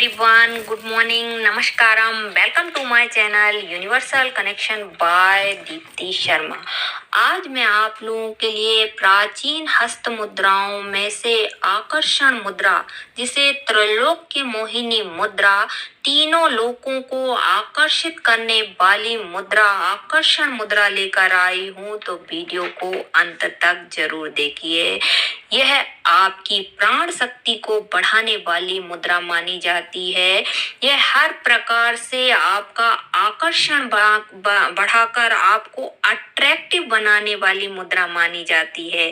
everyone, good morning, namaskaram, welcome to my channel universal connection by Dipti Sharma. आज मैं आप लोगों के लिए प्राचीन हस्त मुद्राओं में से आकर्षण मुद्रा, जिसे त्रैलोक्य मोहिनी मुद्रा, तीनों लोकों को आकर्षित करने वाली मुद्रा, आकर्षण मुद्रा लेकर आई हूँ। तो वीडियो को अंत तक जरूर देखिए। यह आपकी प्राण शक्ति को बढ़ाने वाली मुद्रा मानी जाती है। यह हर प्रकार से आपका आकर्षण बढ़ाकर आपको अट्रैक्टिव बनाने वाली मुद्रा मानी जाती है।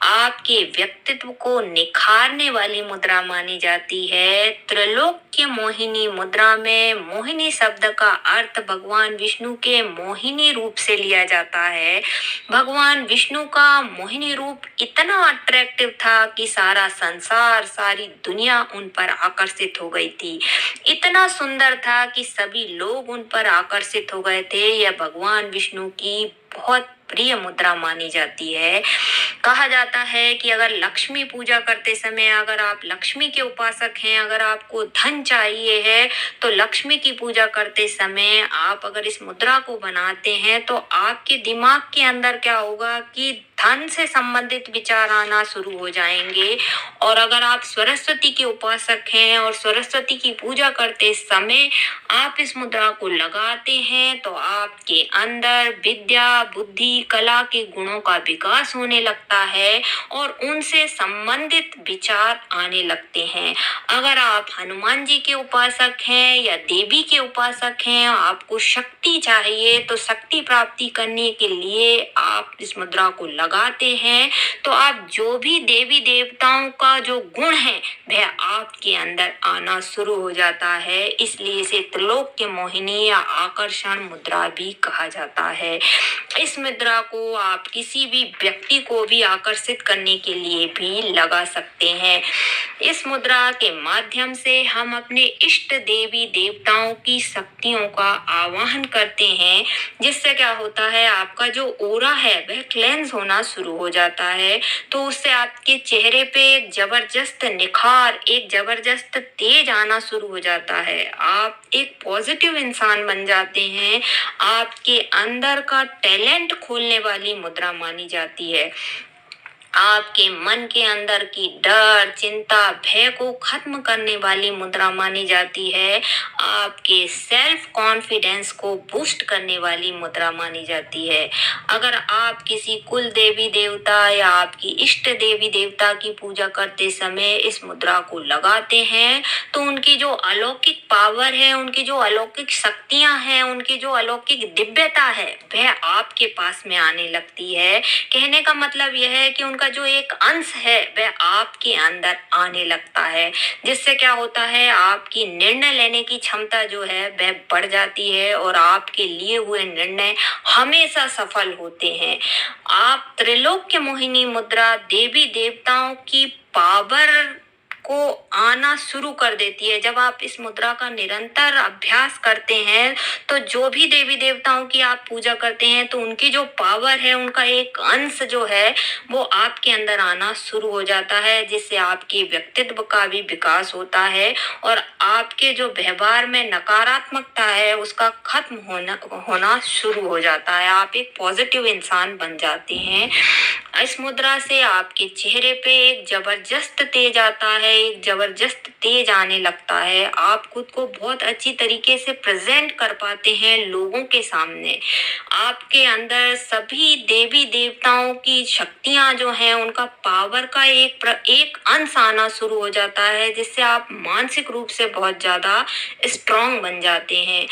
आपके व्यक्तित्व को निखारने वाली मुद्रा मानी जाती है। त्रैलोक्य मोहिनी मुद्रा में मोहिनी शब्द का अर्थ भगवान विष्णु के मोहिनी रूप से लिया जाता है। भगवान विष्णु का मोहिनी रूप इतना अट्रैक्टिव था कि सारा संसार, सारी दुनिया उन पर आकर्षित हो गई थी। इतना सुंदर था कि सभी लोग उन पर आकर्षित हो गए थे। यह भगवान विष्णु की बहुत प्रिय मुद्रा मानी जाती है। कहा जाता है कि अगर लक्ष्मी पूजा करते समय, अगर आप लक्ष्मी के उपासक हैं, अगर आपको धन चाहिए है, तो लक्ष्मी की पूजा करते समय आप अगर इस मुद्रा को बनाते हैं तो आपके दिमाग के अंदर क्या होगा कि धन से संबंधित विचार आना शुरू हो जाएंगे। और अगर आप सरस्वती के उपासक हैं और सरस्वती की पूजा करते समय आप इस मुद्रा को लगाते हैं तो आपके अंदर विद्या, बुद्धि, कला के गुणों का विकास होने लगता है और उनसे संबंधित विचार आने लगते हैं। अगर आप हनुमान जी के उपासक हैं या देवी के उपासक हैं, आपको शक्ति चाहिए, तो शक्ति प्राप्ति करने के लिए आप इस मुद्रा को लगाते हैं तो आप जो भी देवी देवताओं का जो गुण है वह आपके अंदर आना शुरू हो जाता है। इसलिए इसे त्रिलोक्य मोहिनी या आकर्षण मुद्रा भी कहा जाता है। इस मुद्रा को आप किसी भी व्यक्ति को भी आकर्षित करने के लिए भी लगा सकते हैं। इस मुद्रा के माध्यम से हम अपने इष्ट देवी देवताओं की शक्तियों का आवाहन करते हैं, जिससे क्या होता है, आपका जो ऑरा है वह क्लेंस होना शुरू हो जाता है। तो उससे आपके चेहरे पे एक जबरदस्त निखार, एक जबरदस्त तेज आना शुरू हो जाता है। आप एक पॉजिटिव इंसान बन जाते हैं। आपके अंदर का टैलेंट खोलने वाली मुद्रा मानी जाती है। आपके मन के अंदर की डर, चिंता, भय को खत्म करने वाली मुद्रा मानी जाती है। आपके सेल्फ कॉन्फिडेंस को बूस्ट करने वाली मुद्रा मानी जाती है। अगर आप किसी कुल देवी देवता या आपकी इष्ट देवी देवता की पूजा करते समय इस मुद्रा को लगाते हैं तो उनकी जो अलौकिक पावर है, उनकी जो अलौकिक शक्तियां हैं, उनकी जो अलौकिक दिव्यता है वह आपके पास में आने लगती है। कहने का मतलब यह है कि उनका जो एक अंश है वह आपके अंदर आने लगता है, जिससे क्या होता है, आपकी निर्णय लेने की क्षमता जो है वह बढ़ जाती है और आपके लिए हुए निर्णय हमेशा सफल होते हैं। आप त्रिलोक्य मोहिनी मुद्रा देवी देवताओं की पावर को आना शुरू कर देती है। जब आप इस मुद्रा का निरंतर अभ्यास करते हैं तो जो भी देवी देवताओं की आप पूजा करते हैं तो उनकी जो पावर है, उनका एक अंश जो है वो आपके अंदर आना शुरू हो जाता है, जिससे आपके व्यक्तित्व का भी विकास होता है और आपके जो व्यवहार में नकारात्मकता है उसका खत्म होना शुरू हो जाता है। आप एक पॉजिटिव इंसान बन जाते हैं। इस मुद्रा से आपके चेहरे पे एक जबरदस्त तेज आता है, एक जबरदस्त तेज आने लगता है। आप खुद को बहुत अच्छी तरीके से प्रेजेंट कर पाते हैं लोगों के सामने। आपके अंदर सभी देवी देवताओं की शक्तियां जो हैं, उनका पावर का एक अंश आना शुरू हो जाता है, जिससे आप मानसिक रूप से बहुत ज्यादा स्ट्रांग बन जाते हैं।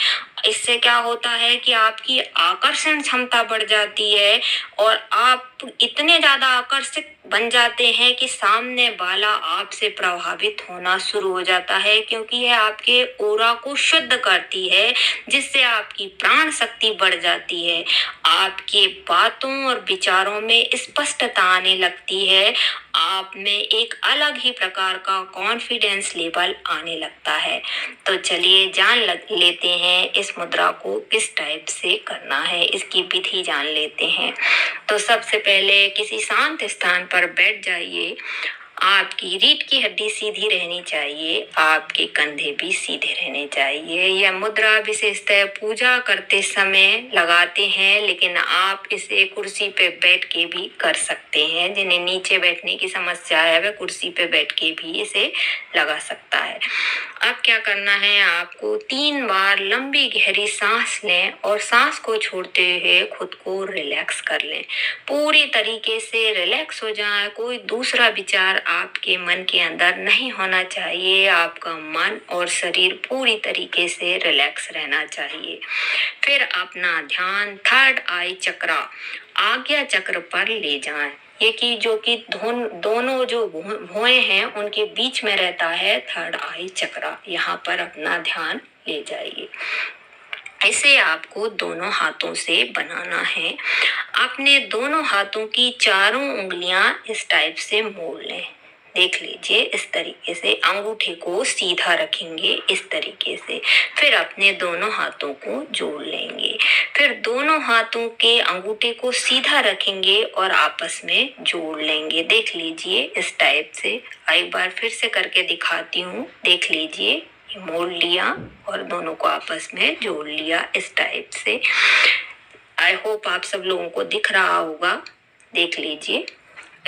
इससे क्या होता है कि आपकी आकर्षण क्षमता बढ़ जाती है और आप इतने ज्यादा आकर्षित बन जाते हैं कि सामने वाला आपसे प्रभावित होना शुरू हो जाता है, क्योंकि यह आपके ऑरा को शुद्ध करती है, जिससे आपकी प्राण शक्ति बढ़ जाती है। आपके बातों और विचारों में स्पष्टता आने लगती है। आप में एक अलग ही प्रकार का कॉन्फिडेंस लेवल आने लगता है। तो चलिए जान लेते हैं इस मुद्रा को किस टाइप से करना है, इसकी विधि जान लेते हैं। तो सबसे पहले किसी शांत स्थान पर बैठ जाइए। आपकी रीढ़ की हड्डी सीधी रहनी चाहिए, आपके कंधे भी सीधे रहने चाहिए। यह मुद्रा विशेषतः पूजा करते समय लगाते हैं, लेकिन आप इसे कुर्सी पे बैठ के भी कर सकते हैं। जिन्हें नीचे बैठने की समस्या है वह कुर्सी पे बैठ के भी इसे लगा सकता है। अब क्या करना है, आपको 3 बार लंबी गहरी सांस लें और सांस को छोड़ते हुए खुद को रिलैक्स कर लें। पूरी तरीके से रिलैक्स हो जाए, कोई दूसरा विचार आपके मन के अंदर नहीं होना चाहिए। आपका मन और शरीर पूरी तरीके से रिलैक्स रहना चाहिए। फिर अपना ध्यान थर्ड आई चक्र, आज्ञा चक्र पर ले जाएं। ये कि जो कि दोनों जो भुएं हैं उनके बीच में रहता है थर्ड आई चक्र, यहाँ पर अपना ध्यान ले जाइए। इसे आपको दोनों हाथों से बनाना है। अपने दोनों हाथों की चारों उंगलियां इस टाइप से मोड़ लें। देख लीजिए, इस तरीके से अंगूठे को सीधा रखेंगे, इस तरीके से। फिर अपने दोनों हाथों को जोड़ लेंगे। फिर दोनों हाथों के अंगूठे को सीधा रखेंगे और आपस में जोड़ लेंगे। देख लीजिए, इस टाइप से। एक बार फिर से करके दिखाती हूँ, देख लीजिए। मोड़ लिया और दोनों को आपस में जोड़ लिया इस टाइप से। आई होप आप सब लोगों को दिख रहा होगा, देख लीजिए।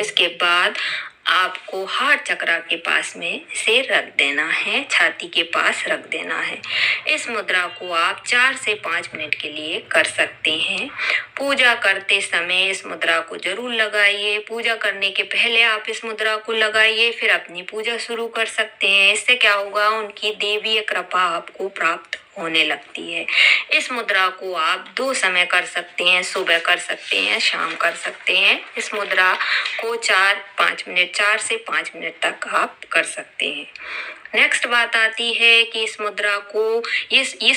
इसके बाद आपको हार्ट चक्र के पास में इसे रख देना है, छाती के पास रख देना है। इस मुद्रा को आप 4 से 5 मिनट के लिए कर सकते हैं। पूजा करते समय इस मुद्रा को जरूर लगाइए। पूजा करने के पहले आप इस मुद्रा को लगाइए, फिर अपनी पूजा शुरू कर सकते हैं। इससे क्या होगा, उनकी देवीय कृपा आपको प्राप्त होने लगती है। इस मुद्रा को आप 2 समय कर सकते हैं, सुबह कर सकते हैं, शाम कर सकते हैं। इस मुद्रा को 4 से 5 मिनट तक आप कर सकते हैं। नेक्स्ट बात आती है कि इस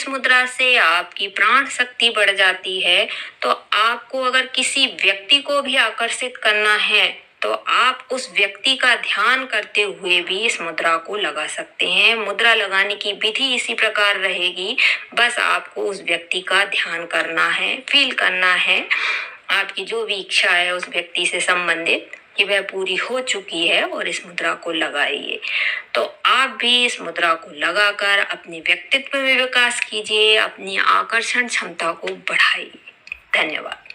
मुद्रा से आपकी प्राण शक्ति बढ़ जाती है। तो आपको अगर किसी व्यक्ति को भी आकर्षित करना है तो आप उस व्यक्ति का ध्यान करते हुए भी इस मुद्रा को लगा सकते हैं। मुद्रा लगाने की विधि इसी प्रकार रहेगी, बस आपको उस व्यक्ति का ध्यान करना है, फील करना है। आपकी जो भी इच्छा है उस व्यक्ति से संबंधित कि वह पूरी हो चुकी है और इस मुद्रा को लगाइए। तो आप भी इस मुद्रा को लगाकर अपने व्यक्तित्व में विकास कीजिए, अपनी आकर्षण क्षमता को बढ़ाइए। धन्यवाद।